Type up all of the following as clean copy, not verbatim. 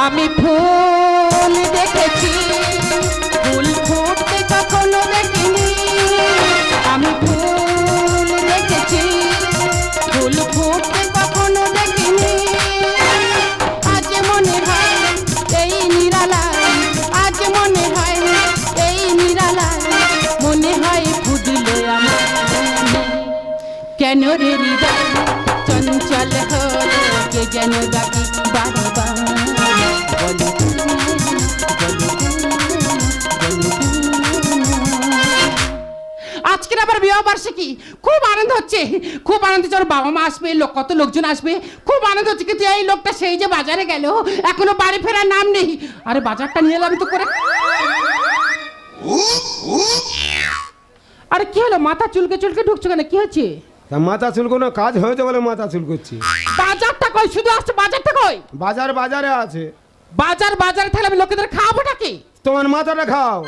আমি ফুল দেখেছি, ফুল ফুটতে কখনো দেখিনি। আমি ফুল দেখেছি, ফুল ফুটতে কখনো দেখিনি। আজ মনে হয় এই নিরালায়, আজ মনে হয় এই নিরালায়, মনে হয় ফুটলো আমার। কেন রে হৃদয় চঞ্চল হলো, কে যেন ডাকি বারবার। আজকের আবার বিবাহ বার্ষিকী, খুব আনন্দ হচ্ছে, খুব আনন্দ হচ্ছে। ওর বাবা মা আসবে, কত লোকজন আসবে, খুব আনন্দ হচ্ছে। কিন্তু এই লোকটা সেই যে বাজারে গেল, এখনো বাড়ি ফেরার নাম নেই। আরে বাজারটা নিয়ে এলাম তো করে। আরে কি হলো, মাথা চুলকে চুলকে ঢুকছো কেন, কি হচ্ছে? মাথা চুলকোনো কাজ হয়েছে বলে মাথা চুলকোচ্ছি। বাজারটা কই, শুধু আসছে বাজারটা কই? বাজারে আছে। বাজারে থাকলে আমি লোকেদের খাওয়াবোটা কি? তোমার মাথাটা খাও।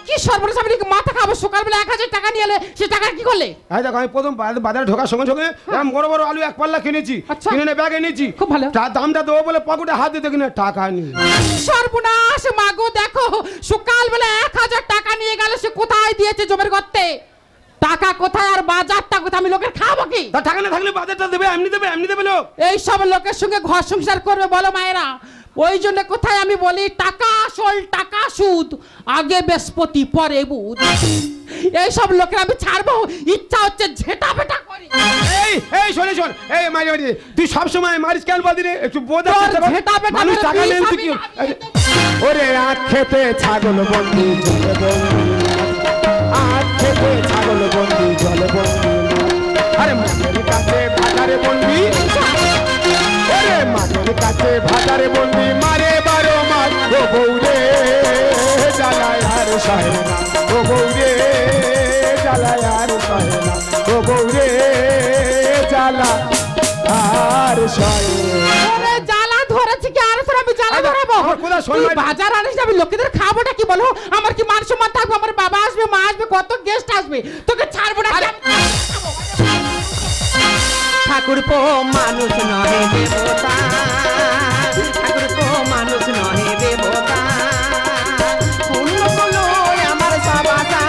কি সর্বনাশ, আমি মাথা খাবো? সকালবেলা 1000 টাকা নিয়ে এলে, সে টাকা কি করলে? এই দেখো, আমি প্রথম বাজারে ঢোকার সঙ্গে সঙ্গে এরকম বড় বড় আলু 1 পাল্লা কিনেছি, কিনে ব্যাগে নিয়েছি। খুব ভালো। তার দামটা দেবো বলে পকেটে হাত দিতে কিনে টাকা নেই। সর্বনাশ মাগো, দেখো সকালবেলা 1000 টাকা নিয়ে গেল, সে কোথায় দিয়েছে? জমির গর্তে। টাকা কোথায় আর বাজারটা কোথায়? আমি লোকের খাবো কি? তার টাকা না থাকলে বাজারটা দেবে, এমনি দেবে লোক। এই সব লোকের সঙ্গে ঘর সংসার করবে বলো মায়েরা? ওই জন্য কোথায় আমি বলি, টাকা আসল টাকা সুদ, আগে বৃহস্পতি পরে বুধ। এই সব লোকের আমি ছাড়বো? ইচ্ছা হচ্ছে ঝেটা পেটা করি। এই শোন, এই মারি তুই সব সময় মারিস কেন বলদি রে? একটু বোঝা ঝেটা পেটা মানুষ টাকা নেই তুই কি? ওরে আখ খেতে ছাগল বন্ধু জলে বন্ধু, আখ খেতে ছাগল বন্ধু জলে বন্ধু। আরে মাঠের কাছে ভাতারে বন্ধি, ওরে মাঠের কাছে ভাতারে বন্ধি, মারে 12 মাস ও বৌরে জ্বালায় আর সহে না, ও বৌরে জ্বালায় আর সহে না, ও বৌরে জ্বালা আর সহে না। জ্বালা ধরেছি কি? আর আমি জ্বালা ধরাবো? বাজার আনিস, আমি লোকেদের খাবোটা কি বলো? আমার কি মান সম্মান থাকবে? আমার বাবা আসবে, মা আসবে, কত গেস্ট আসবে, তোকে ছাড়বো না। ঠাকুরপো মানুষ নহে দেবতা, ঠাকুরপো মানুষ নহে দেবতা, পূর্ণ করলো আমার বাবাটা,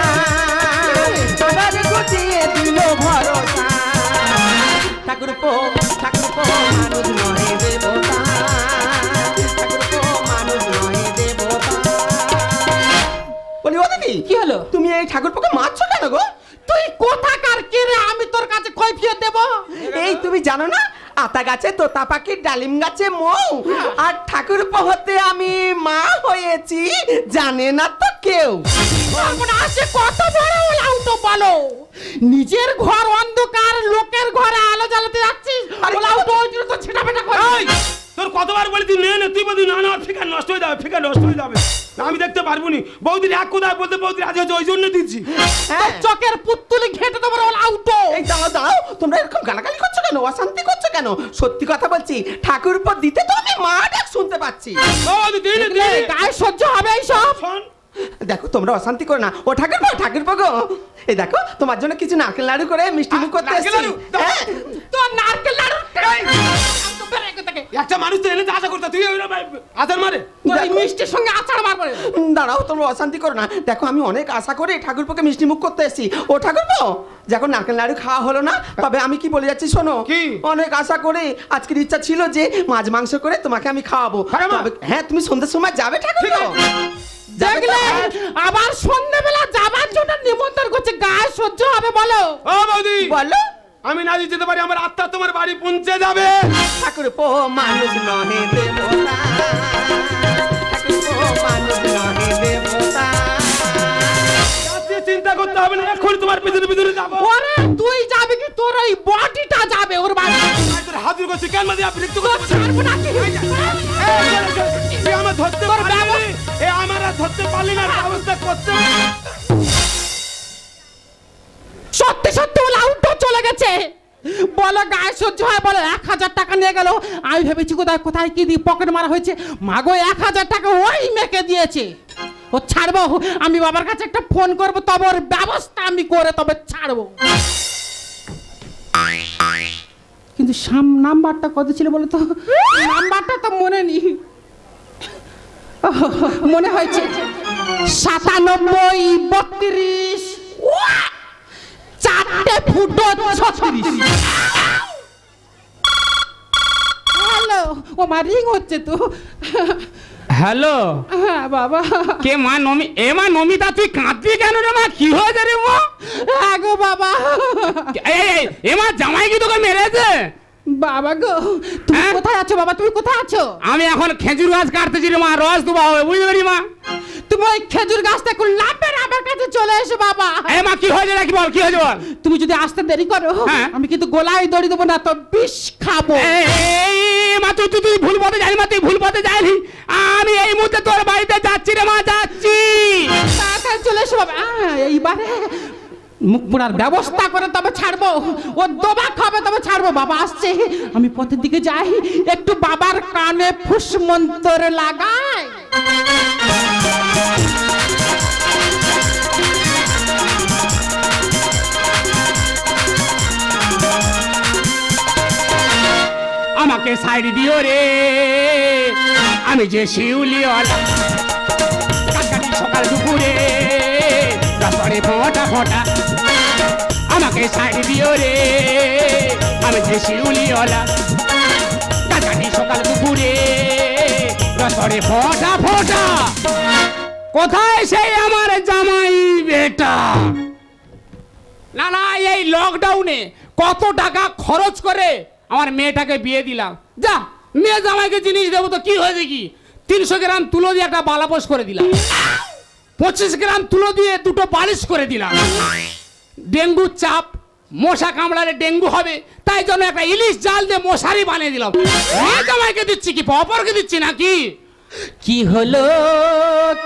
আবার গুছিয়ে দিল ভরসা। ঠাকুরপো মানুষ নহে দেবতা, ঠাকুরপো মানুষ নহে দেবতা। বলি ও দিদি, কি হলো? তুমি এই ঠাকুরপোকে মারছো কেন গো? তুই কোথাকার কে রে? আমি তোর কাছে কৈফিয়ত দেব? এই তুমি জানো না, আতা গাছে তোতা পাখি, ডালিম গাছে মৌ, আর ঠাকুরপো হতে আমি মা হয়েছি, জানে না তো কেউ। আসে কত বড় ওলাউটো বলো? নিজের ঘর অন্ধকার, লোকের ঘরে আলো জ্বালাতে যাচ্ছিস। ওলাউটো ওই জন্য তো ছেটা পেটা করে। তোর কতবার বলি তুই নে, তুই বলি না, ফিকা নষ্ট হয়ে যাবে, ফিকা নষ্ট হয়ে যাবে। আমি দেখতে পারবো নি। বৌদির এক কোথায় বলতে বৌদির আজ হচ্ছে, ওই জন্য দিচ্ছি। চকের পুতুলি ঘেটে দেবো ওলাউটো। এই দাও, তোমরা এরকম গালাগালি করছো কেন, অশান্তি করছো কেন? সত্যি কথা বলছি, ঠাকুরপো দিতে তো আমি মা ডাক শুনতে পাচ্ছি। গায়ে সহ্য হবে এই সব? দেখো তোমরা অশান্তি করো না। ও ঠাকুরপো গো, এই দেখো তোমার জন্য কিছু নারকেল নাড়ু করে মিষ্টি মুখ করতে এসেছি। তোর নারকেল নাড়ু একটা মানুষ তো এনে আশা করতে, তুই আচার মারে? তোর এই মিষ্টির সঙ্গে আচার মারবো? দাঁড়াও, তোমরা অশান্তি করো না। দেখো আমি অনেক আশা করে ঠাকুরপোকে মিষ্টি মুখ করতে এসেছি। ও ঠাকুরপো, যখন নারকেল নাড়ু খাওয়া হলো না, তবে আমি কি বলে যাচ্ছি শোনো। অনেক আশা করে আজকের ইচ্ছা ছিল যে মাছ মাংস করে তোমাকে আমি খাওয়াবো। হ্যাঁ, তুমি সন্ধ্যার সময় যাবে ঠাকুরপো? দেখলে আবার সন্ধ্যাবেলা যাবার জন্য নিমন্ত্রণ করছে, গায়ে সহ্য হবে বলো? ও বৌদি বলো। আমি না যেতে পারি, আমার আত্মা তোমার বাড়ি পৌঁছে যাবে। ঠাকুরপো মানুষ নহে দেবতা, ঠাকুরপো মানুষ নহে দেবতা। চিন্তা করতে হবে না, এখন তোমার ভিতরে যাবো। ওরে তুই যাবি কি? তোর ওই বডিটা যাবে ওর বাড়ি। হাজির করছি কেন? মাঝে আপনি একটু ছাড়বো না কি? আমার ধরতে পারলি, আমার আর ধরতে পারলি না, ব্যবস্থা করতে। সত্যি সত্যি ওলাউটো চলে গেছে বলো, গায়ে সহ্য হয় বলো? 1000 টাকা নিয়ে গেল। আমি ভেবেছি কোথায় কি দিয়ে পকেট মারা হয়েছে। মাগো 1000 টাকা ওই মেয়েকে দিয়েছে। ও ছাড়বো? আমি বাবার কাছে একটা ফোন করবো, তবে ওর ব্যবস্থা আমি করে তবে ছাড়বো। কিন্তু নাম্বারটা কত ছিল বলো তো? নাম্বারটা তো মনে নেই। মনে হয়েছে 97 32 4টে ফুটো 36। হ্যালো, ও মা রিং হচ্ছে তো। হ্যালো, হ্যাঁ বাবা। কে মা? মা নমিতা, তুই কাঁদবি কেন রে মা? কি হয়েছে রে মা? হ্যাঁ গো বাবা। মা জামাই কি তোকে মেরেছে? বাবা গো, তুমি কোথায় আছো বাবা? তুমি কোথায় আছো? আমি এখন খেজুর গাছ কাটতেছি রে মা, রস দেওয়া হবে, বুঝতে পারি মা? তুমি ওই খেজুর গাছটা কোন লাভের আমার কাছে চলে এসো বাবা। মা কি হয়েছে নাকি বল, কি হয়েছে বল? তুমি যদি আসতে দেরি করো আমি কিন্তু গলায় দড়ি দেবো না, তো বিষ খাবো। মা তুই ভুল পথে যাই মা, তুই ভুল পথে যাইনি। আমি এই মুহূর্তে তোর বাড়িতে যাচ্ছি রে মা, যাচ্ছি। তাড়াতাড়ি চলে এসো বাবা। এইবারে মুখ পোড়ার ব্যবস্থা করে তবে ছাড়বো, ও দোবা খাবে তবে ছাড়বো। বাবা আসছে, আমি পথের দিকে যাই, একটু বাবার কানে ফুস মন্তর লাগাই। আমাকে সাইড দিও রে, আমি যে শিউলিওয়ালা, কাকাটি সকাল দুপুরে রাস্তায় ফোঁটা ফোঁটা। আমাকে সাইড দিও রে, আমি যে শিউলিওয়ালা, কাকাটি সকাল দুপুরে রাস্তায় ফোঁটা ফোঁটা। কোথায় সেই আমার জামাই বেটা? না না, এই লকডাউনে কত টাকা খরচ করে আমার মেয়েটাকে বিয়ে দিলাম। যা, মেয়ে জামাইকে জিনিস দেবো তো কি হয়েছে কি? 300 গ্রাম তুলো দিয়ে একটা বালাপোষ করে দিলাম, 25 গ্রাম তুলো দিয়ে 2টো বালিশ করে দিলাম। ডেঙ্গু চাপ, মশা কামড়ালে ডেঙ্গু হবে, তাই জন্য একটা ইলিশ জাল দিয়ে মশারি বানিয়ে দিলাম। মেয়ে জামাইকে দিচ্ছি কি অপরকে দিচ্ছি নাকি? কি হলো,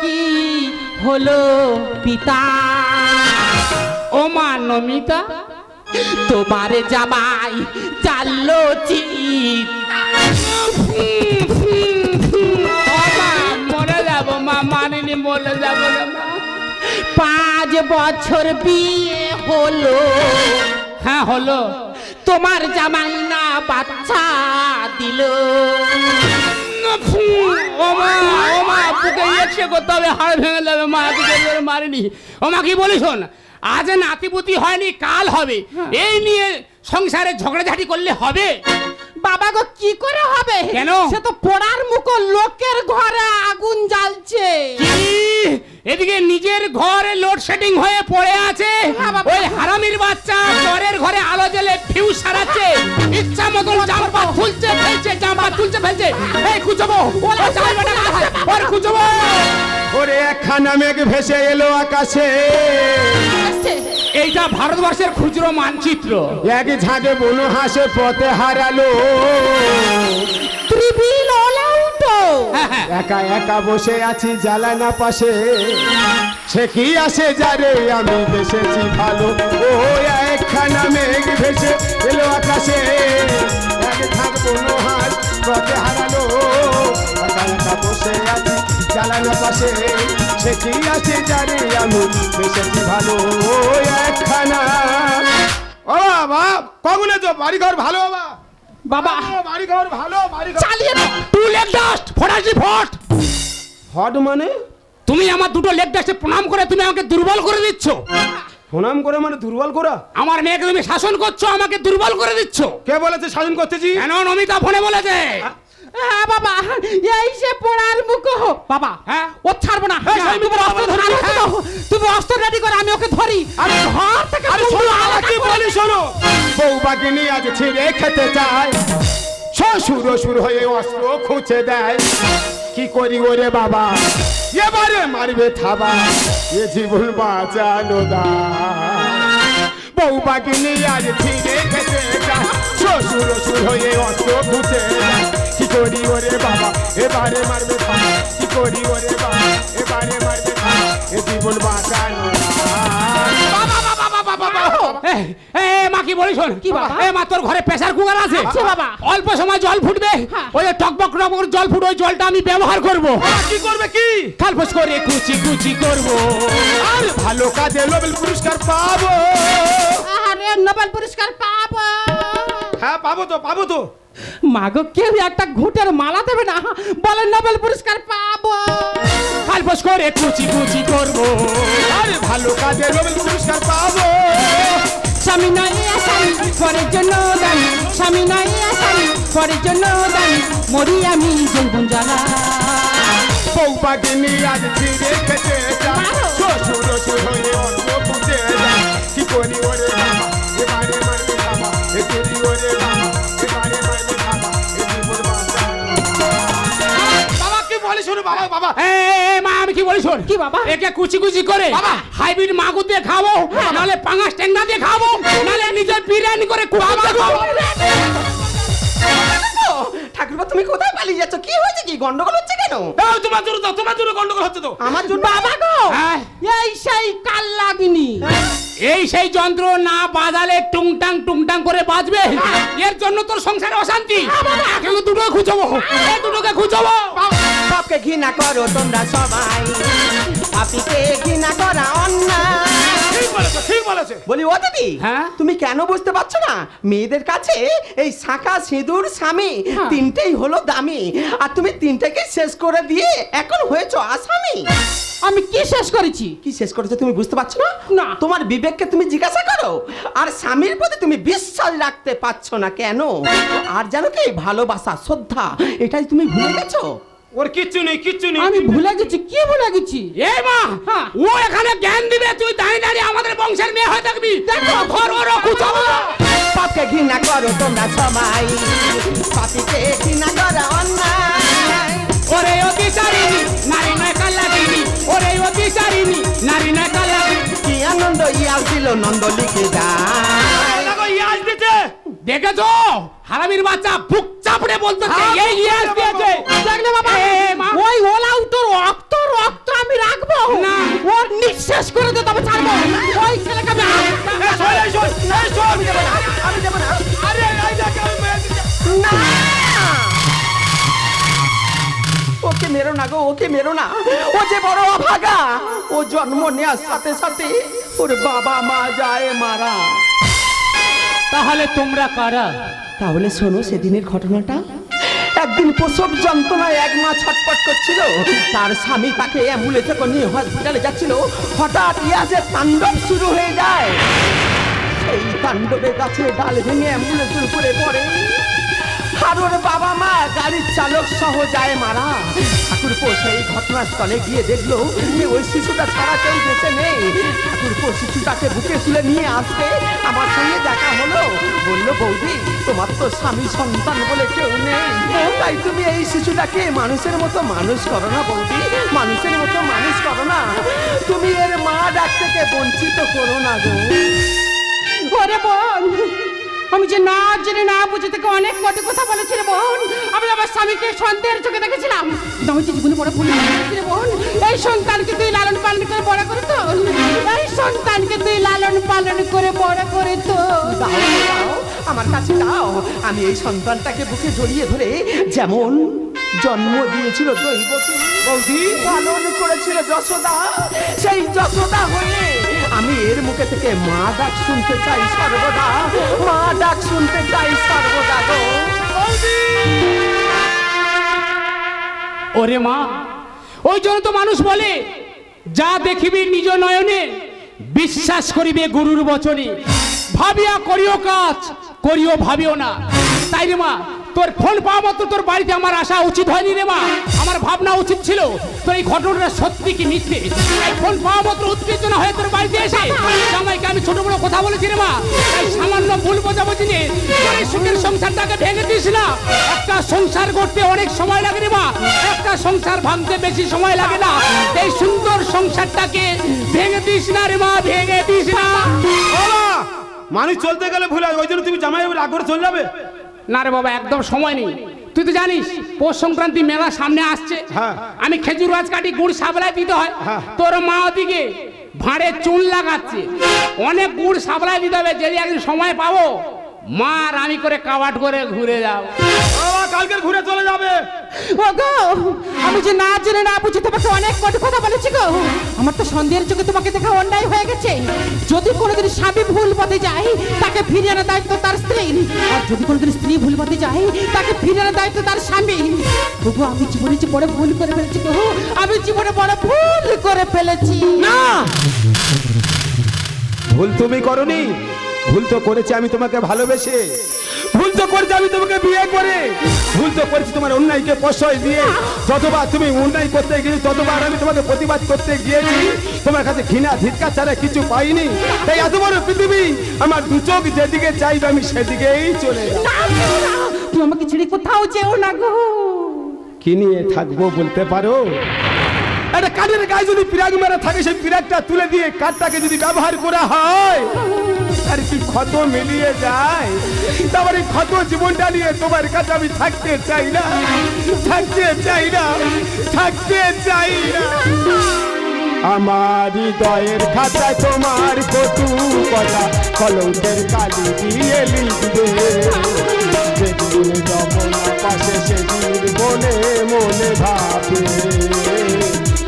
কি হলো পিতা? ও মা নমিতা, তোমার জামাই চাললো চিত। মরে যাবো মা, মানিনি, মরে যাবো না মা। 5 বছর বিয়ে হলো। হ্যাঁ হলো। তোমার জামাই না বাচ্চা দিল। ও মা বুকে ইয়েছে করতে হবে, হাড় ভেঙে যাবে মা, মারিনি। ও মা কি বলিস, শোন, আজ নাতিপুতি হয়নি, কাল হবে, এই নিয়ে সংসারে ঝগড়াঝাটি করলে হবে? বাবা গো, কি করে হবে? কেন? সে তো পোড়ার মুখো লোকের ঘরে আগুন জ্বালছে। এদিকে নিজের ঘরে লোডশেডিং হয়ে পড়ে আছে, ওই হারামির বাচ্চা পরের ঘরে আলো জ্বলে ফিউজ সারাচ্ছে, ইচ্ছা মতন জামা তুলছে ফেলছে, জামা তুলছে ফেলছে। এই কুচবো, ওলা চাই বেটা কোথায়? ওর কুচবো। ওরে একখানা মেঘ ভেসে এলো আকাশে, এইটা ভারতবর্ষের খুচরো মানচিত্র। এক ঝাঁকে বন হাসে পথে হারালো। ত্রিবিল ওলা উঠো। একা একা বসে আছি জ্বালানা পাশে, সে কি আসে যারে আমি বেসেছি ভালো। ও একখানা মেঘ ভেসে এলো আকাশে, এক ঝাঁক বন হাস পথে হারালো। একা একা বসে আছি জ্বালানা পাশে, সে কি আসে যারে আমি বেসেছি ভালো। ও একখানা। ও বাবা, কগুনে তো বাড়ি ঘর ভালো বাবা? বাবা বাড়ি ঘর ভালো, বাড়ি ঘর চালিয়ে দাও। টু লেগ ডাস্ট, ফরাসি ফট। হট মানে? তুমি আমার দুটো লেগ ডাস্টে প্রণাম করে তুমি আমাকে দুর্বল করে দিচ্ছ। প্রণাম করে মানে দুর্বল করা? আমার মেয়েকে তুমি শাসন করছো, আমাকে দুর্বল করে দিচ্ছ। কে বলেছে শাসন করতেছি? কেন? নমিতা ফোনে বলেছে। হ্যাঁ বাবা, এই সে পোড়ার মুখো। বাবা হ্যাঁ, ও ছাড়বো না। তুমি অস্ত্র রেডি করে আমি ওকে ধরি। আর ঘর থেকে কি বলি শোনো, বউ বাগিনী আজ ছিঁড়ে খেতে চায়, শ্বশুর অসুর হয়ে অস্ত্র খুঁজে দেয়। কি করি ওরে বাবা, এবারে মারবে থাবা, এ জীবন বাঁচানো দায়। বউ বাগিনী আজ ছিঁড়ে খেতে চায়, শ্বশুর অসুর হয়ে অস্ত্র খুঁজে দেয়। কি করি ওরে বাবা, এবারে মারবে থাবা, কি করি ওরে বাবা, এবারে মারবে থাবা, এ জীবন বাঁচানো দায়। মা কি বলি শোন। কি বাবা? মা তোর ঘরে প্রেসার কুকার আছে? আছে বাবা। অল্প সময় জল ফুটবে, ওই যে টকবক টকবক জল ফুটবে, ওই জলটা আমি ব্যবহার করব। কি করবে? কি খালফস করে কুচি কুচি করব, আর ভালো কাজে নোবেল পুরস্কার পাবো। আরে নোবেল পুরস্কার পাবো? হ্যাঁ পাবো তো, পাবো তো। মাগো, কেউ একটা ঘুটের মালা দেবে না? বলে নোবেল পুরস্কার পাবো। করে কুচি কুচি করবো। আরে ভালো কাজে রবি পুরস্কার পাবো। স্বামী নয় আসামি পরের জন্য দামি, স্বামী নয় আসামি পরের জন্য দামি, মরি আমি যৌবন জ্বালা। বউ পাগিনি আজ ফিরে খেতে যায়, শ্বশুর শ্বশুর হয়ে অন্য পুঁতে যায়। কি করি ওরে বাবা এবারে মারবে বাবা, এ করি ওরে বাবা এবারে মারবে বাবা, এ জীবন বাঁচা। বাবা কি বলে শোনো বাবা, বাবা মা আমি কি বলি শোন। কি বাবা? একে কুচি কুচি করে বাবা। হাইব্রিড মাগুর দিয়ে খাবো, নাহলে পাঙাশ ট্যাংরা দিয়ে খাবো, নাহলে নিজের বিরিয়ানি করে কুকুর দিয়ে খাবো। ঠাকুরবা তুমি কোথায় পালিয়ে যাচ্ছ? কি হয়েছে? কি গন্ডগোল হচ্ছে কেন? তোমার জন্য তো, তোমার জন্য গন্ডগোল হচ্ছে তো। আমার জন্য? বাবা গো, হ্যাঁ। এই সেই কাল লাগিনি, এই সেই যন্ত্র না বাজালে টুংটাং টুংটাং করে বাজবে, এর জন্য তোর সংসারে অশান্তি। একে দুটো খুঁজবো, এই দুটোকে খুঁজবো। বাপকে ঘৃণা করো তোমরা সবাই, পাপীকে ঘৃণা করা অন্যায়। ঠিক বলেছো, ঠিক বলেছো। বলি ও দিদি, হ্যাঁ? তুমি কেন বুঝতে পারছো না? মেয়েদের কাছে এই শাঁখা সিঁদুর স্বামী তিনটেই হলো দামি, আর তুমি তিনটেকে শেষ করে দিয়ে এখন হয়েছো আসামি। আমি কি শেষ করেছি? কি শেষ করেছো তুমি বুঝতে পারছো না? না। তোমার বিবেককে তুমি জিজ্ঞাসা করো, আর স্বামীর প্রতি তুমি বিশ্বাস রাখতে পারছো না কেন? আর জানো কি, ভালোবাসা শ্রদ্ধা এটাই তুমি ভুলে গেছো। ওর কিচ্ছু নেই, কিচ্ছু নেই। আমি ভুলে গেছি, কি ভুলে গেছি? এই মা, হ্যাঁ। ও এখানে জ্ঞান দিবে, তুই দাঁড়িয়ে দাঁড়িয়ে আমাদের বংশের মেয়ে হয়ে থাকবি। দেখো ঘর ওর খুঁজবো। পাপকে ঘৃণা করো তোমরা সবাই, পাপীকে ঘৃণা করা অন্যায়। ওরে অতিচারিণী নারী নয় কাল্লাগিনী, ওরে অতিচারিণী নারী নয় কাল্লাগিনী। কি আনন্দ ইয়াল দিল নন্দ লিখে যায়। দেখেছো হারামির বাচ্চা বুক চাপড়ে বলতেছে এই ইয়াস দিয়েছে। দেখলে বাবা, মা। ওই ওলাও তোর রক্ত রক্ত আমি রাখবো না। ওর নিঃশেষ করে দে, তবে ছাড়বো ওই ছেলেকে। আমি আমি দেবো না। আরে এই দেখে আমি মেরে দিচ্ছি। না, ওকে মেরো না গো, ওকে মেরো না। ও যে বড় অভাগা, ও জন্ম নেওয়ার সাথে সাথে ওর বাবা মা যায় মারা। তাহলে তোমরা কারা? তাহলে শোনো সেদিনের ঘটনাটা। একদিন প্রসব যন্ত্রণায় এক মা ছটপট করছিল, তার স্বামী তাকে অ্যাম্বুলেন্সে করে নিয়ে হসপিটালে যাচ্ছিল। হঠাৎ ইয়াসের তাণ্ডব শুরু হয়ে যায়। সেই তাণ্ডবে গাছের ডাল ভেঙে অ্যাম্বুলেন্সের উপরে পড়ে, আর ওর বাবা মা গাড়ির চালক সহ যায় মারা। ঠাকুরপো সেই ঘটনাস্থলে গিয়ে দেখলো যে ওই শিশুটা ছাড়া কেউ বেঁচে নেই। ঠাকুরপো শিশুটাকে বুকে তুলে নিয়ে আসবে, আমার সঙ্গে দেখা হলো। বললো, বৌদি তোমার তো স্বামী সন্তান বলে কেউ নেই, তাই তুমি এই শিশুটাকে মানুষের মতো মানুষ করো না বৌদি, মানুষের মতো মানুষ করো না। তুমি এর মা ডাক থেকে বঞ্চিত করো না গো। ওরে বোন, আমি যে না জেনে না বুঝে থেকে অনেক কটি কথা বলেছি রে বোন। আমি আমার স্বামীকে সন্দেহের চোখে দেখেছিলাম, আমি যে জীবনে বড় ভুল করেছি রে বোন। এই সন্তানকে তুই লালন পালন করে বড় করে তো, এই সন্তানকে তুই লালন পালন করে বড় করে তো। দাও দাও, আমার কাছে দাও। আমি এই সন্তানটাকে বুকে জড়িয়ে ধরে যেমন জন্ম দিয়েছিল দৈবকী, বৌদি পালন করেছিল যশোদা, সেই যশোদা হয়ে আমি এর মুখে থেকে মা ডাক শুনতে চাই সর্বদা, মা ডাক শুনতে চাই সর্বদা গো। ওরে মা, ওই জন্য তো মানুষ বলে যা দেখিবি নিজ নয়নে বিশ্বাস করিবে গুরুর বচনে। ভাবিয়া করিও কাজ, করিও ভাবিও না। তাই রে মা, তোর ফোন পাওয়া মাত্র তোর বাড়িতে আমার আসা উচিত হয়নি রে মা। আমার ভাবনা উচিত ছিল তোর এই ঘটনাটা সত্যি কি মিথ্যে। এই ফোন পাওয়া মাত্র উত্তেজনা হয়ে তোর বাড়িতে এসে জামাইকে আমি ছোট বড় কথা বলেছি রে মা। এই সামান্য ভুল বোঝাবুঝি নিয়ে তোর এই সুখের সংসারটাকে ভেঙে দিস না। একটা সংসার করতে অনেক সময় লাগে রে মা, একটা সংসার ভাঙতে বেশি সময় লাগে না। এই সুন্দর সংসারটাকে ভেঙে দিস না রে মা, ভেঙে দিস না। মানুষ চলতে গেলে ভুল হয়, ওই জন্য তুমি জামাই রাগ করে চলে যাবে? না রে বাবা, একদম সময় নেই। তুই তো জানিস পৌষ সংক্রান্তি মেলা সামনে আসছে। হ্যাঁ। আমি খেজুর গাছ কাটি, গুড় সাবলায় দিতে হয়। হ্যাঁ। তোর মা ওদিকে ভাঁড়ে চুন লাগাচ্ছে, অনেক গুড় সাবলায় দিতে হবে। যদি একদিন সময় পাবো মা আর আমি করে কাবাট করে ঘুরে যাও। কালকে ঘুরে চলে যাবে। ও গো, আমি যে না জেনে না বুঝে তোমাকে অনেক কটি কথা বলেছি গো। আমার তো সন্দেহের চোখে তোমাকে দেখা অন্যায় হয়ে গেছে। যদি কোনোদিন স্বামী ভুল পথে যায় তাকে ফিরিয়ে আনার দায়িত্ব তার স্ত্রীর, আর যদি কোনোদিন স্ত্রী ভুল পথে যায় তাকে ফিরিয়ে আনার দায়িত্ব তার স্বামী। তবু আমি জীবনে যে বড় ভুল করে ফেলেছি গো। আমি জীবনে বড় ভুল করে ফেলেছি। না, ভুল তুমি করনি। ভুল তো করেছি আমি তোমাকে ভালোবেসে, ভুল তো করেছি আমি তোমাকে বিয়ে করে, ভুল তো করেছি তোমার অন্যায়কে প্রশ্রয় দিয়ে। যতবার তুমি অন্যায় করতে গিয়েছি ততবার আমি তোমাকে প্রতিবাদ করতে গিয়েছি, তোমার কাছে ঘৃণা ধিক্কার ছাড়া কিছু পাইনি। তাই এত বড় পৃথিবী আমার দু চোখ যেদিকে চাইবে আমি সেদিকেই চলে যাব। তুমি আমাকে ছেড়ে কোথাও যেও না গো। কি নিয়ে থাকবো বলতে পারো? একটা কাঠের গায়ে যদি পিরাগ মেরা থাকে, সেই পিরাগটা তুলে দিয়ে কাঠটাকে যদি ব্যবহার করা হয় আর কি ক্ষত মিলিয়ে যায়। তারপর এই ক্ষত জীবনটা নিয়ে তোমার কাছে আমি থাকতে চাই না, থাকতে চাই না, থাকতে চাই না। আমার হৃদয়ের খাতায় তোমার কটু কথা কলঙ্কের কালি দিয়ে লিখবে। যেদিন যাব না পাশে সেদিন মনে মনে ভাবে,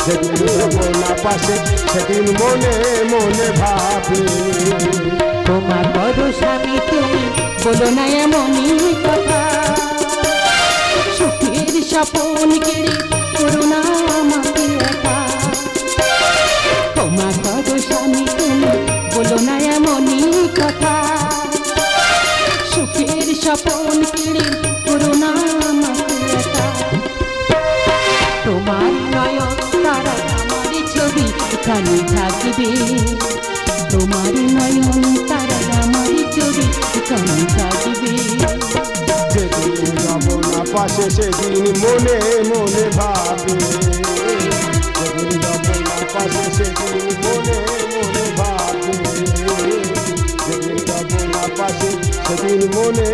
যেদিন যাব না পাশে সেদিন মনে মনে ভাবে। তোমার বড় স্বামী তুমি বলো না এমনই কথা, সুখের স্বপ্ন কেড়ে করো না আমাকে একা। তোমার বড় স্বামী তুমি বলো না এমনই কথা, সুখের স্বপ্ন কেড়ে করো না আমাকে একা। তোমার নয়ন তারা আমার ছবি এখানে থাকবে, তোমার নয়ন তারা আমার ছবি এখানে থাকবে। যেদিন যাব না পাশে সেদিন মনে মনে ভাবে, যেদিন যাব না পাশে সেদিন মনে মনে ভাবে, যেদিন যাব না পাশে সেদিন মনে